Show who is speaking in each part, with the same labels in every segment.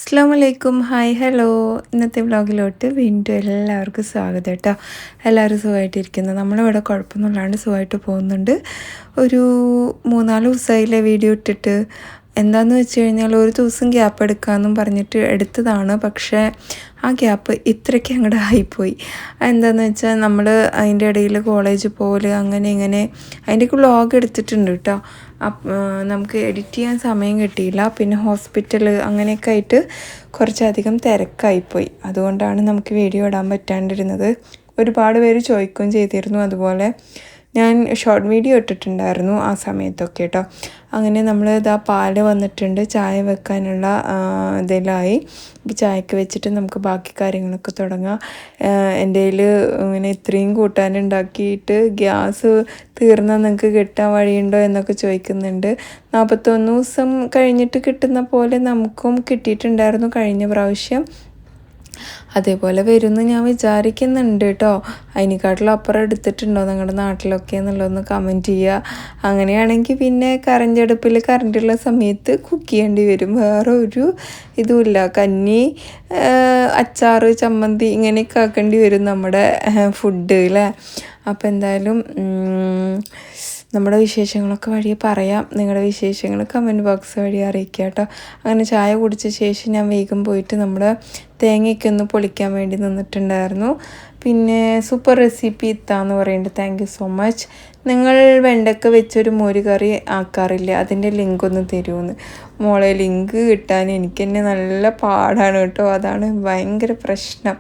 Speaker 1: അസ്സലാമലൈക്കും hi hello ഇന്നത്തെ വ്ളോഗിലോട്ട് വീണ്ടും എല്ലാവർക്കും സ്വാഗതം കേട്ടോ. എല്ലാവരും സുഖമായിട്ടിരിക്കുന്നു. നമ്മളിവിടെ കുഴപ്പമൊന്നുമില്ലാണ്ട് സുഖമായിട്ട് പോകുന്നുണ്ട്. ഒരു 3-4 ദിവസമായില്ലേ വീഡിയോ ഇട്ടിട്ട്. എന്താണെന്ന് വെച്ച് കഴിഞ്ഞാൽ ഒരു ദിവസം ഗ്യാപ്പ് എടുക്കാമെന്നും പറഞ്ഞിട്ട് എടുത്തതാണ്. പക്ഷേ ആ ഗ്യാപ്പ് ഇത്രയ്ക്ക് അങ്ങോട്ട് ആയിപ്പോയി. എന്താണെന്ന് വെച്ചാൽ നമ്മൾ അതിൻ്റെ ഇടയിൽ കോളേജ് പോലെ അങ്ങനെ ഇങ്ങനെ അതിൻ്റെയൊക്കെ വ്ളോഗ് എടുത്തിട്ടുണ്ട് കേട്ടോ. നമുക്ക് എഡിറ്റ് ചെയ്യാൻ സമയം കിട്ടിയില്ല. പിന്നെ ഹോസ്പിറ്റൽ അങ്ങനെയൊക്കെ ആയിട്ട് കുറച്ചധികം തിരക്കായിപ്പോയി. അതുകൊണ്ടാണ് നമുക്ക് വീഡിയോ ഇടാൻ പറ്റാണ്ടിരുന്നത്. ഒരുപാട് പേര് ചോദിക്കുകയും ചെയ്തിരുന്നു. അതുപോലെ ഞാൻ ഷോർട്ട് വീഡിയോ ഇട്ടിട്ടുണ്ടായിരുന്നു ആ സമയത്തൊക്കെ കേട്ടോ. അങ്ങനെ നമ്മൾ ഇതാ പാല് വന്നിട്ടുണ്ട്, ചായ വെക്കാനുള്ള ഇതിലായി. ചായക്ക് വെച്ചിട്ട് നമുക്ക് ബാക്കി കാര്യങ്ങളൊക്കെ തുടങ്ങാം. എൻ്റെ കയ്യിൽ ഇങ്ങനെ ഇത്രയും കൂട്ടാനുണ്ടാക്കിയിട്ട് ഗ്യാസ് തീർന്നാൽ നിങ്ങൾക്ക് കിട്ടാൻ വഴിയുണ്ടോ എന്നൊക്കെ ചോദിക്കുന്നുണ്ട്. 41 ദിവസം കഴിഞ്ഞിട്ട് കിട്ടുന്ന പോലെ നമുക്കും കിട്ടിയിട്ടുണ്ടായിരുന്നു കഴിഞ്ഞ പ്രാവശ്യം. അതേപോലെ വരുമെന്ന് ഞാൻ വിചാരിക്കുന്നുണ്ട് കേട്ടോ. അതിനെക്കാട്ടിലും അപ്പുറം എടുത്തിട്ടുണ്ടോ നിങ്ങളുടെ നാട്ടിലൊക്കെ എന്നുള്ളതൊന്ന് കമൻറ്റ് ചെയ്യുക. അങ്ങനെയാണെങ്കിൽ പിന്നെ കറണ്ടടുപ്പിൽ കറണ്ടുള്ള സമയത്ത് കുക്ക് ചെയ്യേണ്ടി വരും. വേറെ ഒരു ഇതുമില്ല. കഞ്ഞി, അച്ചാർ, ചമ്മന്തി ഇങ്ങനെയൊക്കെ ആക്കേണ്ടി വരും നമ്മുടെ ഫുഡ് അല്ലേ. അപ്പോൾ എന്തായാലും നമ്മുടെ വിശേഷങ്ങളൊക്കെ വഴി പറയാം. നിങ്ങളുടെ വിശേഷങ്ങൾ കമൻറ്റ് ബോക്സ് വഴി അറിയിക്കുക കേട്ടോ. അങ്ങനെ ചായ കുടിച്ച ശേഷം ഞാൻ വേഗം പോയിട്ട് നമ്മുടെ തേങ്ങയൊക്കെ ഒന്ന് പൊളിക്കാൻ വേണ്ടി നിന്നിട്ടുണ്ടായിരുന്നു. പിന്നെ സൂപ്പർ റെസിപ്പി ഇത്താന്ന് പറയുന്നുണ്ട്. Thank you so much. നിങ്ങൾ വെണ്ടയ്ക്ക വെച്ചൊരു മോര് കറി ആക്കാറില്ല, അതിൻ്റെ ലിങ്ക് ഒന്ന് തരുമെന്ന്. മോളെ, ലിങ്ക് കിട്ടാൻ എനിക്ക് തന്നെ നല്ല പാടാണ് കേട്ടോ. അതാണ് ഭയങ്കര പ്രശ്നം.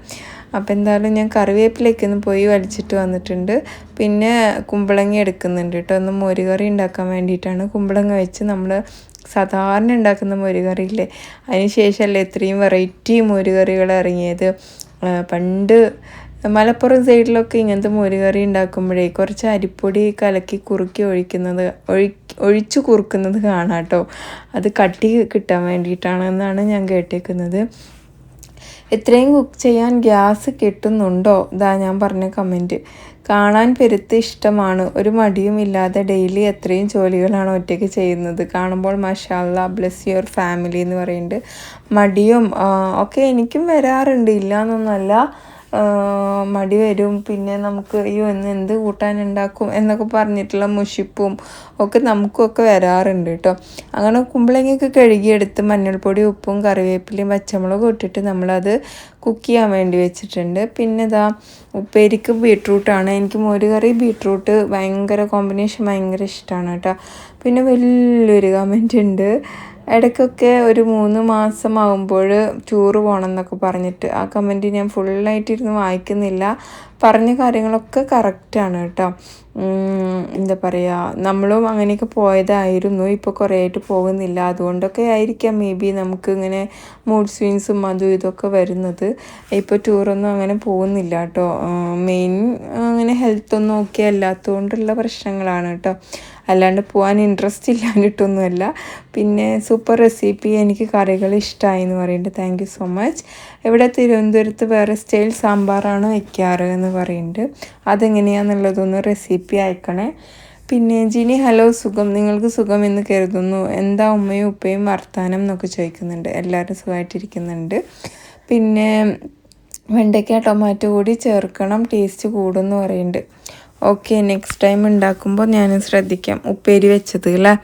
Speaker 1: അപ്പോൾ എന്തായാലും ഞാൻ കറിവേപ്പിലേക്ക് ഒന്ന് പോയി വലിച്ചിട്ട് വന്നിട്ടുണ്ട്. പിന്നെ കുമ്പളങ്ങ എടുക്കുന്നുണ്ട് കേട്ടോ. ഒന്ന് മോര് കറി ഉണ്ടാക്കാൻ വേണ്ടിയിട്ടാണ്. കുമ്പളങ്ങ വെച്ച് നമ്മൾ സാധാരണ ഉണ്ടാക്കുന്ന മോര് കറിയില്ലേ, അതിന് ശേഷമല്ലേ ഇത്രയും വെറൈറ്റി മോര് കറികൾ ഇറങ്ങിയത്. പണ്ട് മലപ്പുറം സൈഡിലൊക്കെ ഇങ്ങനത്തെ മോര് കറി ഉണ്ടാക്കുമ്പോഴേ കുറച്ച് അരിപ്പൊടി കലക്കി കുറുക്കി ഒഴിച്ചു കുറുക്കുന്നത് കാണാം കേട്ടോ. അത് കട്ടി കിട്ടാൻ വേണ്ടിയിട്ടാണെന്നാണ് ഞാൻ കേട്ടേക്കുന്നത്. എത്രയും കുക്ക് ചെയ്യാൻ ഗ്യാസ് കിട്ടുന്നുണ്ടോ? ഇതാ ഞാൻ പറഞ്ഞ കമൻറ്റ്. കാണാൻ പെരുത്ത് ഇഷ്ടമാണ്, ഒരു മടിയും ഇല്ലാതെ ഡെയിലി എത്രയും ജോലികളാണ് ഒറ്റയ്ക്ക് ചെയ്യുന്നത്. കാണുമ്പോൾ മാഷാ അല്ലാ, ബ്ലെസ് യുവർ ഫാമിലി എന്ന് പറയുന്നുണ്ട്. മടിയും ഒക്കെ എനിക്കും വരാറുണ്ട്, ഇല്ല എന്നൊന്നുമല്ല. മടി വരും. പിന്നെ നമുക്ക് അയ്യോ എന്ത് കൂട്ടാനുണ്ടാക്കും എന്നൊക്കെ പറഞ്ഞിട്ടുള്ള മുഷിപ്പും ഒക്കെ നമുക്കൊക്കെ വരാറുണ്ട് കേട്ടോ. അങ്ങനെ കുമ്പളങ്ങയൊക്കെ കഴുകിയെടുത്ത് മഞ്ഞൾപ്പൊടി, ഉപ്പും കറിവേപ്പിലയും പച്ചമുളകും ഇട്ടിട്ട് നമ്മളത് കുക്ക് ചെയ്യാൻ വേണ്ടി വെച്ചിട്ടുണ്ട്. പിന്നെ ഇതാ ഉപ്പേരിക്ക് ബീട്രൂട്ടാണ്. എനിക്ക് മോര് കറി ബീട്രൂട്ട് ഭയങ്കര കോമ്പിനേഷൻ ഭയങ്കര ഇഷ്ടമാണ് കേട്ടോ. പിന്നെ വലിയൊരു കമൻറ്റ് ഉണ്ട്, ഇടയ്ക്കൊക്കെ ഒരു 3 മാസം ആകുമ്പോൾ ടൂറ് പോകണം എന്നൊക്കെ പറഞ്ഞിട്ട്. ആ കമൻറ്റ് ഞാൻ ഫുള്ളായിട്ടിരുന്ന് വായിക്കുന്നില്ല. പറഞ്ഞ കാര്യങ്ങളൊക്കെ കറക്റ്റാണ് കേട്ടോ. എന്താ പറയുക, നമ്മളും അങ്ങനെയൊക്കെ പോയതായിരുന്നു. ഇപ്പോൾ കുറേ ആയിട്ട് പോകുന്നില്ല. അതുകൊണ്ടൊക്കെ ആയിരിക്കാം മേ ബി നമുക്ക് ഇങ്ങനെ മൂഡ് സ്വിങ്സും അതും ഇതൊക്കെ വരുന്നത്. ഇപ്പോൾ ടൂറൊന്നും അങ്ങനെ പോകുന്നില്ല കേട്ടോ. മെയിൻ അങ്ങനെ ഹെൽത്തൊന്നും ഓക്കെ അല്ലാത്തതുകൊണ്ടുള്ള പ്രശ്നങ്ങളാണ് കേട്ടോ. അല്ലാണ്ട് പോകാൻ ഇൻട്രസ്റ്റ് ഇല്ലാണ്ടിട്ടൊന്നുമല്ല. പിന്നെ സൂപ്പർ റെസിപ്പി, എനിക്ക് കറികൾ ഇഷ്ടമായി എന്ന് പറയുന്നുണ്ട്. Thank you so much. ഇവിടെ തിരുവനന്തപുരത്ത് വേറെ സ്റ്റൈൽ സാമ്പാറാണ് വയ്ക്കാറ് എന്ന് പറയുന്നുണ്ട്. അതെങ്ങനെയാണെന്നുള്ളതൊന്ന് റെസിപ്പി അയക്കണേ. പിന്നെ ജിനി ഹലോ, സുഖം, നിങ്ങൾക്ക് സുഖം എന്ന് കരുതുന്നു. എന്താ ഉമ്മയും ഉപ്പയും വർത്താനം എന്നൊക്കെ ചോദിക്കുന്നുണ്ട്. എല്ലാവരും സുഖമായിട്ടിരിക്കുന്നുണ്ട്. പിന്നെ വെണ്ടയ്ക്ക ടൊമാറ്റോ കൂടി ചേർക്കണം, ടേസ്റ്റ് കൂടുമെന്ന് പറയുന്നുണ്ട്. ഓക്കെ, നെക്സ്റ്റ് ടൈം ഉണ്ടാക്കുമ്പോൾ ഞാൻ ശ്രദ്ധിക്കാം. ഉപ്പേരി വെച്ചത് അല്ലേ.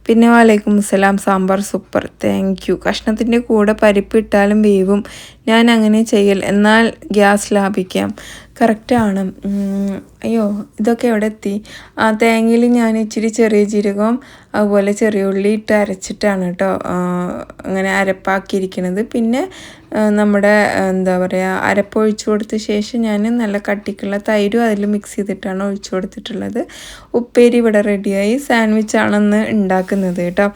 Speaker 1: പിന്നെ വലൈക്കും അസ്സലാം, സാമ്പാർ സൂപ്പർ, താങ്ക് യു. കഷ്ണത്തിൻ്റെ കൂടെ പരിപ്പ് ഇട്ടാലും വേവും, ഞാൻ അങ്ങനെ ചെയ്യൽ, എന്നാൽ ഗ്യാസ് ലാഭിക്കാം. കറക്റ്റാണ്. അയ്യോ, ഇതൊക്കെ എവിടെ എത്തി? തേങ്ങയിൽ ഞാൻ ഇച്ചിരി ചെറിയ ജീരകം അതുപോലെ ചെറിയ ഉള്ളി ഇട്ട് അരച്ചിട്ടാണ് കേട്ടോ അങ്ങനെ അരപ്പാക്കിയിരിക്കുന്നത്. പിന്നെ നമ്മുടെ എന്താ പറയുക, അരപ്പൊഴിച്ചു കൊടുത്ത ശേഷം ഞാൻ നല്ല കട്ടിക്കുള്ള തൈരും അതിൽ മിക്സ് ചെയ്തിട്ടാണ് ഒഴിച്ചു കൊടുത്തിട്ടുള്ളത്. ഉപ്പേരി ഇവിടെ റെഡിയായി. സാൻഡ്വിച്ചാണെന്ന് ഉണ്ടാക്കുന്നത് കേട്ടോ.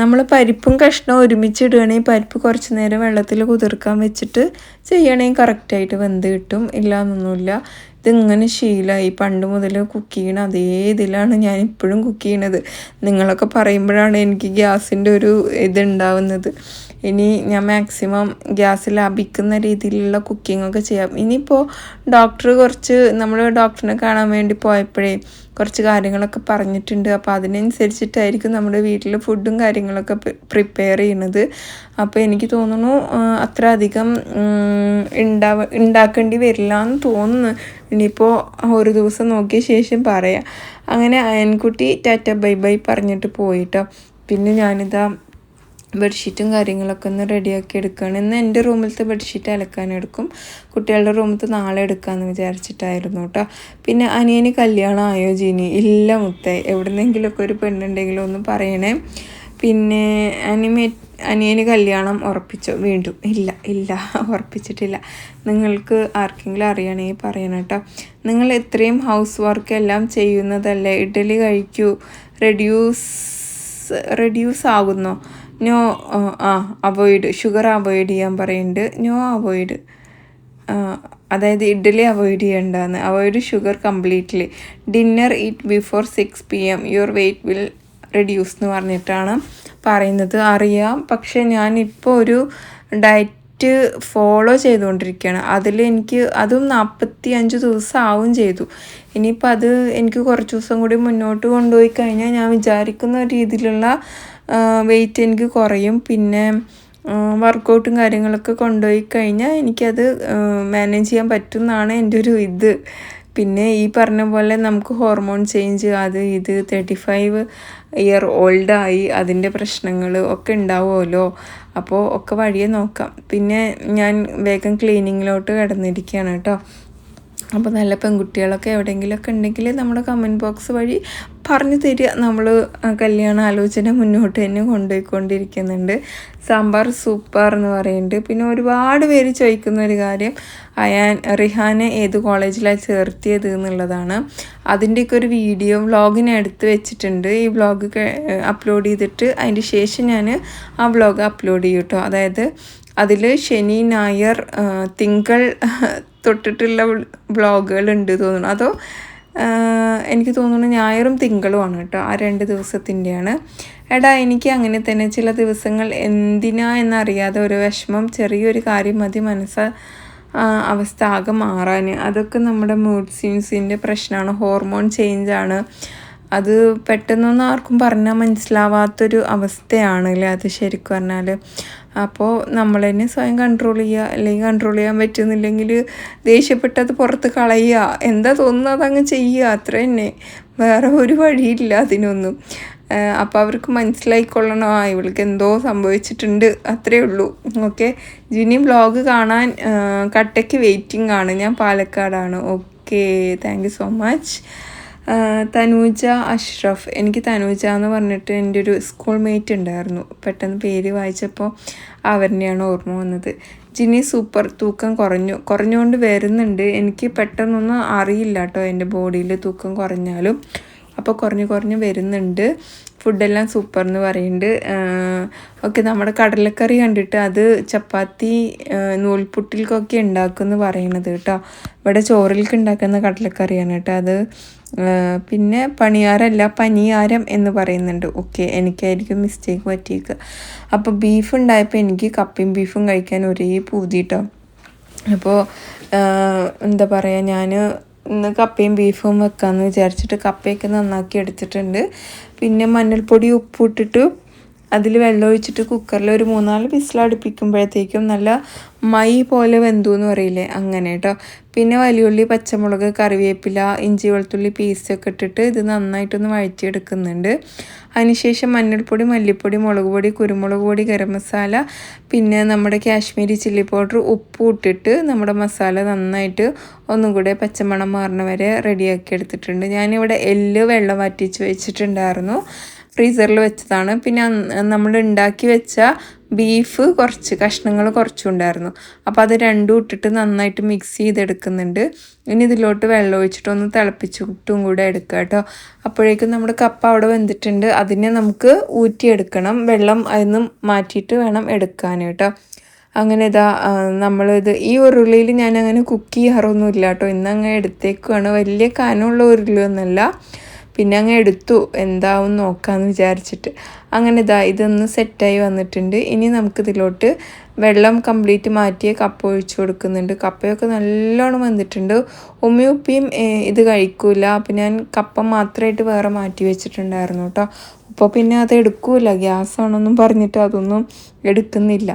Speaker 1: നമ്മൾ പരിപ്പും കഷ്ണവും ഒരുമിച്ചിടുകയാണെങ്കിൽ പരിപ്പ് കുറച്ച് നേരം വെള്ളത്തിൽ കുതിർക്കാൻ വെച്ചിട്ട് ചെയ്യണമെങ്കിൽ കറക്റ്റായിട്ട് വെന്ത് കിട്ടും. ഇല്ല എന്നൊന്നുമില്ല. ഇതിങ്ങനെ ശീലമായി. പണ്ട് മുതൽ കുക്ക് ചെയ്യണ അതേ ഇതിലാണ് ഞാൻ ഇപ്പോഴും കുക്ക് ചെയ്യണത്. നിങ്ങളൊക്കെ പറയുമ്പോഴാണ് എനിക്ക് ഗ്യാസിൻ്റെ ഒരു ഇതുണ്ടാവുന്നത്. ഇനി ഞാൻ മാക്സിമം ഗ്യാസ് ലാഭിക്കുന്ന രീതിയിലുള്ള കുക്കിങ്ങൊക്കെ ചെയ്യാം. ഇനിയിപ്പോൾ നമ്മൾ ഡോക്ടറിനെ കാണാൻ വേണ്ടി പോയപ്പോഴേ കുറച്ച് കാര്യങ്ങളൊക്കെ പറഞ്ഞിട്ടുണ്ട്. അപ്പോൾ അതിനനുസരിച്ചിട്ടായിരിക്കും നമ്മുടെ വീട്ടിൽ ഫുഡും കാര്യങ്ങളൊക്കെ പ്രിപ്പയർ ചെയ്യുന്നത്. അപ്പോൾ എനിക്ക് തോന്നുന്നു അത്ര അധികം ഉണ്ടാക്കേണ്ടി വരില്ല എന്ന് തോന്നുന്നു. ഇനിയിപ്പോൾ ഒരു ദിവസം നോക്കിയ ശേഷം പറയാം. അങ്ങനെ അയൻകുട്ടി ടാറ്റ ബൈ ബൈ പറഞ്ഞിട്ട് പോയിട്ടോ. പിന്നെ ഞാനിതാ ബെഡ്ഷീറ്റും കാര്യങ്ങളൊക്കെ ഒന്ന് റെഡിയാക്കി എടുക്കുകയാണ്. ഇന്ന് എൻ്റെ റൂമിലത്തെ ബെഡ്ഷീറ്റ് അലക്കാനെടുക്കും, കുട്ടികളുടെ റൂമിലത്തെ നാളെ എടുക്കാമെന്ന് വിചാരിച്ചിട്ടായിരുന്നു കേട്ടോ. പിന്നെ അനിയന് കല്യാണം ആയോ ജിനി? ഇല്ല മുത്തേ, എവിടുന്നെങ്കിലുമൊക്കെ ഒരു പെണ്ണുണ്ടെങ്കിലും ഒന്ന് പറയണേ. പിന്നെ അനിയന് കല്യാണം ഉറപ്പിച്ചോ വീണ്ടും? ഇല്ല ഉറപ്പിച്ചിട്ടില്ല. നിങ്ങൾക്ക് ആർക്കെങ്കിലും അറിയണമെങ്കിൽ പറയണം കേട്ടോ. നിങ്ങൾ എത്രയും ഹൗസ് വർക്ക് എല്ലാം ചെയ്യുന്നതല്ലേ, ഇഡ്ഡലി കഴിക്കൂ, റെഡ്യൂസ് ആകുന്നോ? നോ അവോയ്ഡ്, ഷുഗർ അവോയ്ഡ് ചെയ്യാൻ പറയുന്നുണ്ട്. നോ അവോയ്ഡ്, അതായത് ഇഡ്ഡലി അവോയ്ഡ് ചെയ്യേണ്ടതെന്ന്. Avoid sugar completely. Dinner eat before 6 PM your weight will reduce എന്ന് പറഞ്ഞിട്ടാണ് പറയുന്നത്. അറിയാം, പക്ഷേ ഞാനിപ്പോൾ ഒരു ഡയറ്റ് ഫോളോ ചെയ്തുകൊണ്ടിരിക്കുകയാണ്. അതും 45 ദിവസം ആവും ചെയ്തു. ഇനിയിപ്പോൾ അത് എനിക്ക് കുറച്ച് ദിവസം കൂടി മുന്നോട്ട് കൊണ്ടുപോയി കഴിഞ്ഞാൽ ഞാൻ വിചാരിക്കുന്ന രീതിയിലുള്ള വെയിറ്റ് എനിക്ക് കുറയും. പിന്നെ വർക്കൗട്ടും കാര്യങ്ങളൊക്കെ കൊണ്ടുപോയി കഴിഞ്ഞാൽ എനിക്കത് മാനേജ് ചെയ്യാൻ പറ്റും എന്നാണ് എൻ്റെ ഒരു ഇത്. പിന്നെ ഈ പറഞ്ഞ പോലെ നമുക്ക് ഹോർമോൺ ചേഞ്ച് ഇത് 35 ഇയർ ഓൾഡായി, അതിൻ്റെ പ്രശ്നങ്ങൾ ഒക്കെ ഉണ്ടാവുമല്ലോ. അപ്പോൾ ഒക്കെ വഴിയെ നോക്കാം. പിന്നെ ഞാൻ വേഗം ക്ലീനിങ്ങിലോട്ട് കിടന്നിരിക്കുകയാണ് കേട്ടോ. അപ്പോൾ നല്ല പെൺകുട്ടികളൊക്കെ എവിടെയെങ്കിലുമൊക്കെ ഉണ്ടെങ്കിൽ നമ്മുടെ കമൻറ്റ് ബോക്സ് വഴി പറഞ്ഞു തരിക. നമ്മൾ കല്യാണ ആലോചന മുന്നോട്ട് തന്നെ കൊണ്ടുപോയിക്കൊണ്ടിരിക്കുന്നുണ്ട്. സാമ്പാർ സൂപ്പർ എന്ന് പറയുന്നുണ്ട്. പിന്നെ ഒരുപാട് പേര് ചോദിക്കുന്ന ഒരു കാര്യം, റിഹാനെ ഏത് കോളേജിലാണ് ചേർത്തിയത് എന്നുള്ളതാണ്. അതിൻ്റെയൊക്കെ ഒരു വീഡിയോ വ്ളോഗിനെ എടുത്ത് വെച്ചിട്ടുണ്ട്. ഈ വ്ളോഗ് അപ്ലോഡ് ചെയ്തിട്ട് അതിൻ്റെ ശേഷം ഞാൻ ആ വ്ളോഗ് അപ്ലോഡ് ചെയ്യും കേട്ടോ. അതായത് അതിൽ ശനി ഞായർ തിങ്കൾ തൊട്ടിട്ടുള്ള വ്ളോഗുകൾ ഉണ്ട് തോന്നുന്നു. അതോ എനിക്ക് തോന്നുന്നു ഞായറും തിങ്കളുമാണ് കേട്ടോ. ആ 2 ദിവസത്തിൻ്റെയാണ്. എനിക്ക് അങ്ങനെ തന്നെ ചില ദിവസങ്ങൾ എന്തിനാ എന്നറിയാതെ ഒരു വിഷമം, ചെറിയൊരു കാര്യം മതി അവസ്ഥ ആകെ മാറാൻ. അതൊക്കെ നമ്മുടെ മൂഡ് സ്വിങ്സിൻ്റെ പ്രശ്നമാണ്, ഹോർമോൺ ചേഞ്ചാണ്. അത് പെട്ടെന്നൊന്നും ആർക്കും പറഞ്ഞാൽ മനസ്സിലാവാത്തൊരു അവസ്ഥയാണ് അല്ലേ അത് ശരിക്കും പറഞ്ഞാൽ. അപ്പോൾ നമ്മൾ തന്നെ സ്വയം കൺട്രോൾ ചെയ്യുക. അല്ലെങ്കിൽ കൺട്രോൾ ചെയ്യാൻ പറ്റുന്നില്ലെങ്കിൽ ദേഷ്യപ്പെട്ടത് പുറത്ത് കളയുക, എന്താ തോന്നുന്നത് അതങ്ങ് ചെയ്യുക, അത്ര തന്നെ. വേറെ ഒരു വഴിയില്ല അതിനൊന്നും. അപ്പോൾ അവർക്ക് മനസ്സിലായിക്കൊള്ളണം, ഇവൾക്ക് എന്തോ സംഭവിച്ചിട്ടുണ്ട്, അത്രയേ ഉള്ളൂ. ഓക്കെ, ജിനി വ്ളോഗ് കാണാൻ കട്ടയ്ക്ക് വെയിറ്റിംഗ് ആണ്. ഞാൻ പാലക്കാടാണ്. Okay, thank you so much. Tanuja Ashraf, എനിക്ക് തനൂജ എന്ന് പറഞ്ഞിട്ട് എൻ്റെ ഒരു സ്കൂൾ മേറ്റ് ഉണ്ടായിരുന്നു. പെട്ടെന്ന് പേര് വായിച്ചപ്പോൾ അവരെന്നെയാണ് ഓർമ്മ വന്നത്. ജിനി സൂപ്പർ, തൂക്കം കുറഞ്ഞുകൊണ്ട് വരുന്നുണ്ട്. എനിക്ക് പെട്ടെന്നൊന്നും അറിയില്ല കേട്ടോ എൻ്റെ ബോഡിയിൽ തൂക്കം കുറഞ്ഞാലും. അപ്പോൾ കുറഞ്ഞ് വരുന്നുണ്ട്. ഫുഡെല്ലാം സൂപ്പർ എന്ന് പറയുന്നുണ്ട്. ഓക്കെ, നമ്മുടെ കടലക്കറി കണ്ടിട്ട് അത് ചപ്പാത്തി നൂൽപുട്ടിൽക്കൊക്കെ ഉണ്ടാക്കുമെന്ന് പറയണത് കേട്ടോ. ഇവിടെ ചോറിലേക്ക് ഉണ്ടാക്കുന്ന കടലക്കറിയാണ് കേട്ടോ അത്. പിന്നെ പനിയാരം എന്ന് പറയുന്നുണ്ട്. ഓക്കെ, എനിക്കായിരിക്കും മിസ്റ്റേക്ക് പറ്റിയേക്കുക. അപ്പോൾ ബീഫ് ഉണ്ടായപ്പോൾ എനിക്ക് കപ്പയും ബീഫും കഴിക്കാൻ ഒരേ പൂതി കേട്ടോ. അപ്പോൾ എന്താ പറയുക, ഞാൻ ഇന്ന് കപ്പയും ബീഫും വെക്കാമെന്ന് വിചാരിച്ചിട്ട് കപ്പയൊക്കെ നന്നാക്കി എടുത്തിട്ടുണ്ട്. പിന്നെ മഞ്ഞൾപ്പൊടി ഉപ്പിട്ടിട്ട് അതിൽ വെള്ളം ഒഴിച്ചിട്ട് കുക്കറിൽ ഒരു 3-4 വിസിലടുപ്പിക്കുമ്പോഴത്തേക്കും നല്ല മൈ പോലെ വെന്തു എന്ന് പറയില്ലേ, അങ്ങനെ കേട്ടോ. പിന്നെ വലിയുള്ളി, പച്ചമുളക്, കറിവേപ്പില, ഇഞ്ചി വെളുത്തുള്ളി പീസൊക്കെ ഇട്ടിട്ട് ഇത് നന്നായിട്ടൊന്ന് വഴറ്റിയെടുക്കുന്നുണ്ട്. അതിനുശേഷം മഞ്ഞൾപ്പൊടി, മല്ലിപ്പൊടി, മുളക് പൊടി, കുരുമുളക് പൊടി, ഗരം മസാല, പിന്നെ നമ്മുടെ കാശ്മീരി ചില്ലി പൗഡർ, ഉപ്പ് ഇട്ടിട്ട് നമ്മുടെ മസാല നന്നായിട്ട് ഒന്നും കൂടെ പച്ചമണം മാറുന്ന വരെ റെഡിയാക്കി എടുത്തിട്ടുണ്ട്. ഞാനിവിടെ വെള്ളം വറ്റിച്ച് വെച്ചിട്ടുണ്ടായിരുന്നു, ഫ്രീസറിൽ വെച്ചതാണ്. പിന്നെ നമ്മൾ ഉണ്ടാക്കി വെച്ച ബീഫ് കഷ്ണങ്ങൾ കുറച്ചുണ്ടായിരുന്നു. അപ്പോൾ അത് രണ്ടും ഇട്ടിട്ട് നന്നായിട്ട് മിക്സ് ചെയ്തെടുക്കുന്നുണ്ട്. ഇനി ഇതിലോട്ട് വെള്ളം ഒഴിച്ചിട്ടൊന്ന് തിളപ്പിച്ചിട്ടും കൂടെ എടുക്കുക കേട്ടോ. അപ്പോഴേക്കും നമ്മുടെ കപ്പ അവിടെ വെന്തിട്ടുണ്ട്. അതിനെ നമുക്ക് ഊറ്റിയെടുക്കണം. വെള്ളം അതിന് മാറ്റിയിട്ട് വേണം എടുക്കാൻ കേട്ടോ. അങ്ങനെ നമ്മളിത് ഈ ഉരുളിയിൽ ഞാൻ അങ്ങനെ കുക്ക് ചെയ്യാറൊന്നുമില്ല കേട്ടോ. ഇന്നങ്ങനെ എടുത്തേക്കുവാണ്. വലിയ കനമുള്ള ഉരുളിയൊന്നുമല്ല, പിന്നെ അങ്ങ് എടുത്തു എന്താവും നോക്കാമെന്ന് വിചാരിച്ചിട്ട്. അങ്ങനെ ഇതൊന്ന് സെറ്റായി വന്നിട്ടുണ്ട്. ഇനി നമുക്കിതിലോട്ട് വെള്ളം കംപ്ലീറ്റ് മാറ്റിയ കപ്പ ഒഴിച്ചു കൊടുക്കുന്നുണ്ട്. കപ്പയൊക്കെ നല്ലോണം വന്നിട്ടുണ്ട്. ഉമ്മയും ഉപ്പയും ഇത് കഴിക്കൂല. അപ്പം ഞാൻ കപ്പ മാത്രമായിട്ട് വേറെ മാറ്റി വെച്ചിട്ടുണ്ടായിരുന്നു കേട്ടോ. അപ്പോൾ പിന്നെ അത് എടുക്കൂല, ഗ്യാസാണെന്നും പറഞ്ഞിട്ട് അതൊന്നും എടുക്കുന്നില്ല.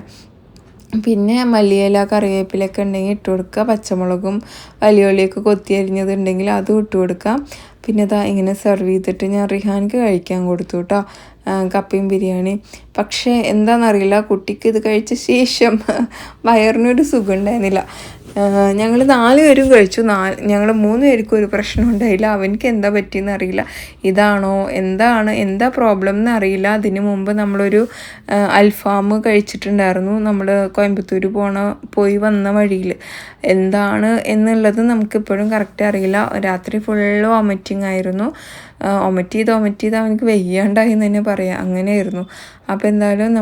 Speaker 1: പിന്നെ മല്ലിയില കറിവേപ്പിലൊക്കെ ഉണ്ടെങ്കിൽ ഇട്ട് കൊടുക്കുക. പച്ചമുളകും വലിയുള്ളിയൊക്കെ കൊത്തി അരിഞ്ഞതുണ്ടെങ്കിൽ അതും ഇട്ട് കൊടുക്കാം. പിന്നെ ഇങ്ങനെ സെർവ് ചെയ്തിട്ട് ഞാൻ റിഹാൻക്ക് കഴിക്കാൻ കൊടുത്തു കേട്ടോ, കപ്പയും ബിരിയാണി. പക്ഷേ എന്താണെന്നറിയില്ല, കുട്ടിക്ക് ഇത് കഴിച്ച ശേഷം വയറിനൊരു സുഖം ഉണ്ടായിരുന്നില്ല. ഞങ്ങൾ 4 പേരും കഴിച്ചു. ഞങ്ങൾ 3 പേർക്കും ഒരു പ്രശ്നം ഉണ്ടായില്ല. അവനക്ക് എന്താ പറ്റിയെന്ന് അറിയില്ല. ഇതാണോ എന്താ പ്രോബ്ലം എന്നറിയില്ല. അതിന് മുമ്പ് നമ്മളൊരു അൽഫാം കഴിച്ചിട്ടുണ്ടായിരുന്നു നമ്മൾ കോയമ്പത്തൂർ പോയി വന്ന വഴിയിൽ. എന്താണ് എന്നുള്ളത് നമുക്കിപ്പോഴും കറക്റ്റ് അറിയില്ല. രാത്രി ഫുള്ള് വോമിറ്റിംഗ് ആയിരുന്നു. വൊമിറ്റ് ചെയ്ത് അവനക്ക് വയ്യാണ്ടായി എന്ന് തന്നെ പറയാം. അങ്ങനെയായിരുന്നു. അപ്പോൾ എന്തായാലും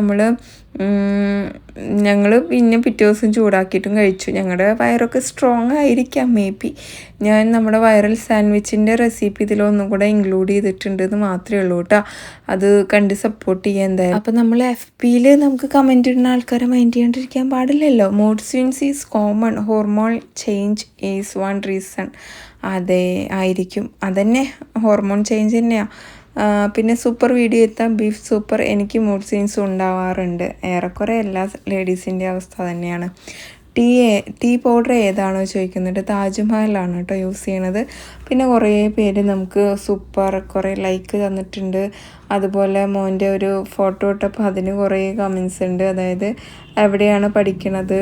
Speaker 1: ഞങ്ങൾ പിന്നെ പിറ്റേ ദിവസം ചൂടാക്കിയിട്ടും കഴിച്ചു. ഞങ്ങളുടെ വയറൊക്കെ സ്ട്രോങ് ആയിരിക്കാം മേ ബി. ഞാൻ നമ്മുടെ വൈറൽ സാൻഡ്വിച്ചിൻ്റെ റെസിപ്പി ഇതിലൊന്നും കൂടെ ഇൻക്ലൂഡ് ചെയ്തിട്ടുണ്ട് എന്ന് മാത്രമേ ഉള്ളൂ കേട്ടോ. അത് കണ്ട് സപ്പോർട്ട് ചെയ്യാൻ എന്തായാലും. അപ്പോൾ നമ്മൾ FBയിൽ നമുക്ക് കമൻറ്റ് ഇടുന്ന ആൾക്കാരെ മൈൻഡ് ചെയ്യാണ്ടിരിക്കാൻ പാടില്ലല്ലോ. Mood swings is common, hormone change is one reason. അതെ, ആയിരിക്കും. അതന്നെ, ഹോർമോൺ ചേഞ്ച് തന്നെയാണ്. പിന്നെ സൂപ്പർ വീഡിയോ എത്താം ബീഫ് സൂപ്പർ. എനിക്ക് മൂഡ് സ്വിങ്സ് ഉണ്ടാവാറുണ്ട്. ഏറെക്കുറെ എല്ലാ ലേഡീസിൻ്റെ അവസ്ഥ തന്നെയാണ്. ടീ പൗഡർ ഏതാണോ ചോദിക്കുന്നുണ്ട്, താജ്മഹലാണ് കേട്ടോ യൂസ് ചെയ്യണത്. പിന്നെ കുറേ പേര് നമുക്ക് സൂപ്പർ കുറേ ലൈക്ക് തന്നിട്ടുണ്ട്. അതുപോലെ മോൻ്റെ ഒരു ഫോട്ടോ ഇട്ടപ്പോൾ അതിന് കുറേ കമൻസ് ഉണ്ട്. അതായത് എവിടെയാണ് പഠിക്കണത്,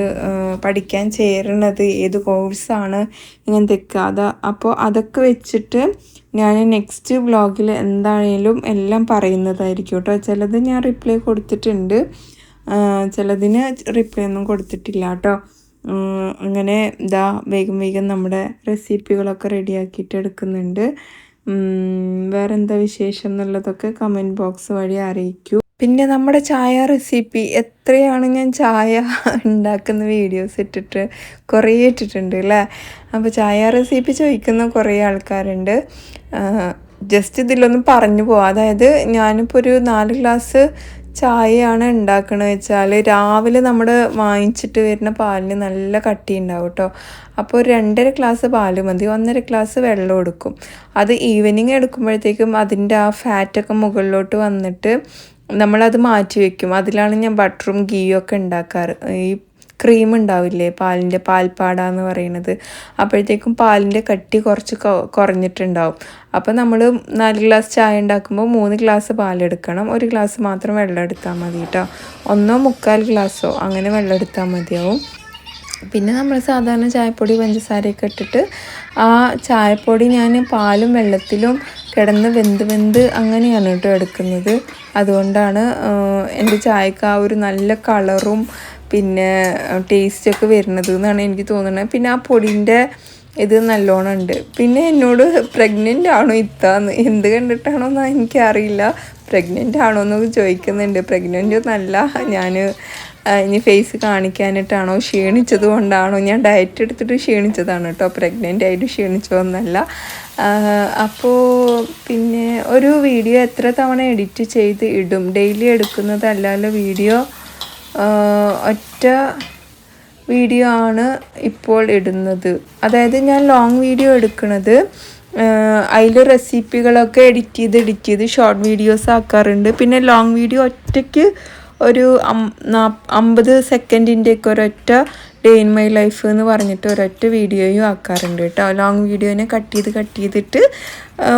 Speaker 1: പഠിക്കാൻ ചേരണത്, ഏത് കോഴ്സാണ്, ഇങ്ങനത്തെ അപ്പോൾ അതൊക്കെ വെച്ചിട്ട് ഞാൻ നെക്സ്റ്റ് വ്ളോഗിൽ എന്താണേലും എല്ലാം പറയുന്നതായിരിക്കും കേട്ടോ. ചിലത് ഞാൻ റിപ്ലൈ കൊടുത്തിട്ടുണ്ട്, ചിലതിന് റിപ്ലൈ ഒന്നും കൊടുത്തിട്ടില്ല കേട്ടോ. അങ്ങനെ വേഗം നമ്മുടെ റെസിപ്പികളൊക്കെ റെഡിയാക്കിയിട്ട് എടുക്കുന്നുണ്ട്. വേറെ എന്താ വിശേഷം എന്നുള്ളതൊക്കെ കമൻറ്റ് ബോക്സ് വഴി അറിയിക്കൂ. പിന്നെ നമ്മുടെ ചായ റെസിപ്പി എത്രയാണ് ഞാൻ ചായ ഉണ്ടാക്കുന്ന വീഡിയോസ് കുറേ ഇട്ടിട്ടുണ്ട് അല്ലേ. അപ്പോൾ ചായ റെസിപ്പി ചോദിക്കുന്ന കുറേ ആൾക്കാരുണ്ട്. ജസ്റ്റ് ഇതിലൊന്നും പറഞ്ഞു പോവാം. അതായത് ഞാനിപ്പോൾ ഒരു 4 ഗ്ലാസ് ചായയാണ് ഉണ്ടാക്കണമെന്ന് വെച്ചാൽ രാവിലെ നമ്മൾ വാങ്ങിച്ചിട്ട് വരുന്ന പാലിന് നല്ല കട്ടി ഉണ്ടാവും കേട്ടോ. അപ്പോൾ 2.5 ഗ്ലാസ് പാൽ മതി. 1.5 ഗ്ലാസ് വെള്ളം എടുക്കും. അത് ഈവനിങ് എടുക്കുമ്പോഴത്തേക്കും അതിൻ്റെ ആ ഫാറ്റൊക്കെ മുകളിലോട്ട് വന്നിട്ട് നമ്മളത് മാറ്റി വയ്ക്കും. അതിലാണ് ഞാൻ ബട്ടറും ഗീയും ഒക്കെ ഉണ്ടാക്കാറ്. ഈ ക്രീം ഉണ്ടാവില്ലേ, പാൽപ്പാട എന്ന് പറയുന്നത്. അപ്പോഴത്തേക്കും പാലിൻ്റെ കട്ടി കുറച്ച് കുറഞ്ഞിട്ടുണ്ടാവും. അപ്പോൾ നമ്മൾ 4 ഗ്ലാസ് ചായ ഉണ്ടാക്കുമ്പോൾ 3 ഗ്ലാസ് പാലെടുക്കണം. 1 ഗ്ലാസ് മാത്രം വെള്ളം എടുത്താൽ മതി കേട്ടോ. 1.25 ഗ്ലാസ്സോ അങ്ങനെ വെള്ളം എടുത്താൽ മതിയാവും. പിന്നെ നമ്മൾ സാധാരണ ചായപ്പൊടി പഞ്ചസാരയൊക്കെ ഇട്ടിട്ട് ആ ചായപ്പൊടി ഞാൻ പാലും വെള്ളത്തിലും കിടന്ന് വെന്ത് അങ്ങനെയാണ് കേട്ടോ എടുക്കുന്നത്. അതുകൊണ്ടാണ് എൻ്റെ ചായക്ക് ആ ഒരു നല്ല കളറും പിന്നെ ടേസ്റ്റൊക്കെ വരുന്നത് എന്നാണ് എനിക്ക് തോന്നുന്നത്. പിന്നെ ആ പൊടിൻ്റെ ഇത് നല്ലോണം ഉണ്ട്. പിന്നെ എന്നോട് പ്രഗ്നൻ്റ് ആണോ ഇത്താന്ന് എന്ത് കണ്ടിട്ടാണോ എന്ന് എനിക്കറിയില്ല. പ്രഗ്നൻ്റ് ആണോ എന്നൊക്കെ ചോദിക്കുന്നുണ്ട്. പ്രഗ്നൻ്റ് ഒന്നല്ല, ഞാൻ ഇനി ഫേസ് കാണിക്കാനായിട്ടാണോ ക്ഷീണിച്ചത് കൊണ്ടാണോ, ഞാൻ ഡയറ്റ് എടുത്തിട്ട് ക്ഷീണിച്ചതാണ് കേട്ടോ, പ്രഗ്നൻ്റ് ആയിട്ട് ക്ഷീണിച്ചതൊന്നല്ല. അപ്പോൾ പിന്നെ ഒരു വീഡിയോ എത്ര തവണ എഡിറ്റ് ചെയ്ത് ഇടും, ഡെയിലി എടുക്കുന്നതല്ലല്ലോ വീഡിയോ, ഒറ്റ വീഡിയോ ആണ് ഇപ്പോൾ ഇടുന്നത്. അതായത് ഞാൻ ലോങ് വീഡിയോ എടുക്കുന്നത് അതിൽ റെസിപ്പികളൊക്കെ എഡിറ്റ് ചെയ്ത് ഷോർട്ട് വീഡിയോസ് ആക്കാറുണ്ട്. പിന്നെ ലോങ് വീഡിയോ ഒറ്റയ്ക്ക് ഒരു 50 സെക്കൻഡിൻ്റെയൊക്കെ ഒരൊറ്റ ഡേ ഇൻ മൈ ലൈഫ് എന്ന് പറഞ്ഞിട്ട് ഒരൊറ്റ വീഡിയോയും ആക്കാറുണ്ട് കേട്ടോ. ലോങ് വീഡിയോനെ കട്ട് ചെയ്തിട്ട്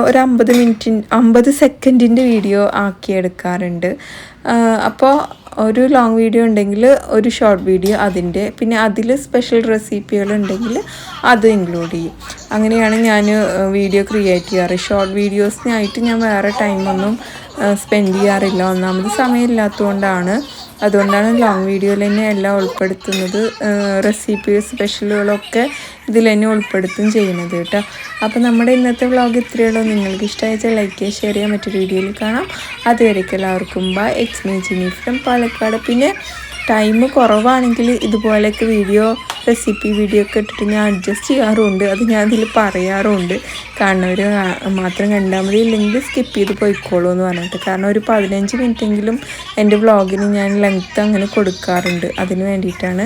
Speaker 1: ഒരു 50 സെക്കൻഡിൻ്റെ വീഡിയോ ആക്കിയെടുക്കാറുണ്ട്. അപ്പോൾ ഒരു ലോങ് വീഡിയോ ഉണ്ടെങ്കിൽ ഒരു ഷോർട്ട് വീഡിയോ അതിൻ്റെ, പിന്നെ അതിൽ സ്പെഷ്യൽ റെസിപ്പികൾ ഉണ്ടെങ്കിൽ അത് ഇൻക്ലൂഡ് ചെയ്യും. അങ്ങനെയാണ് ഞാൻ വീഡിയോ ക്രിയേറ്റ് ചെയ്യാറ്. ഷോർട്ട് വീഡിയോസിനായിട്ട് ഞാൻ വേറെ ടൈമൊന്നും സ്പെൻഡ് ചെയ്യാറില്ല. ഒന്നാമത് സമയമില്ലാത്തതുകൊണ്ടാണ്. അതുകൊണ്ടാണ് ലോങ് വീഡിയോയിൽ തന്നെ എല്ലാം ഉൾപ്പെടുത്തുന്നത്. റെസിപ്പി സ്പെഷ്യലുകളൊക്കെ ഇതിൽ തന്നെ ഉൾപ്പെടുത്തും ചെയ്യുന്നത് കേട്ടോ. അപ്പോൾ നമ്മുടെ ഇന്നത്തെ വ്ളോഗ് ഇത്രയേ ഉള്ളൂ. നിങ്ങൾക്ക് ഇഷ്ടമായിച്ചാൽ ലൈക്ക് ചെയ്യുക, ഷെയർ ചെയ്യുക. മറ്റൊരു വീഡിയോയിൽ കാണാം. അതുവരേക്കും എല്ലാവർക്കും bye. It's me Jini from Palakkad. പിന്നെ ടൈം കുറവാണെങ്കിൽ ഇതുപോലെയൊക്കെ റെസിപ്പി വീഡിയോ ഒക്കെ ഇട്ടിട്ട് ഞാൻ അഡ്ജസ്റ്റ് ചെയ്യാറുമുണ്ട്. അത് ഞാൻ അതിൽ പറയാറുമുണ്ട്. കാണുന്നവർ മാത്രം കണ്ടാൽ മതി, ഇല്ലെങ്കിൽ സ്കിപ്പ് ചെയ്ത് പോയിക്കോളൂ എന്ന് പറഞ്ഞിട്ട്. കാരണം ഒരു 15 മിനിറ്റെങ്കിലും എൻ്റെ വ്ളോഗിന് ഞാൻ ലെങ്ത്ത് അങ്ങനെ കൊടുക്കാറുണ്ട്, അതിന് വേണ്ടിയിട്ടാണ്.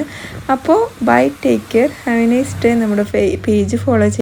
Speaker 1: അപ്പോൾ bye, take care, have a nice day. നമ്മുടെ പേജ് ഫോളോ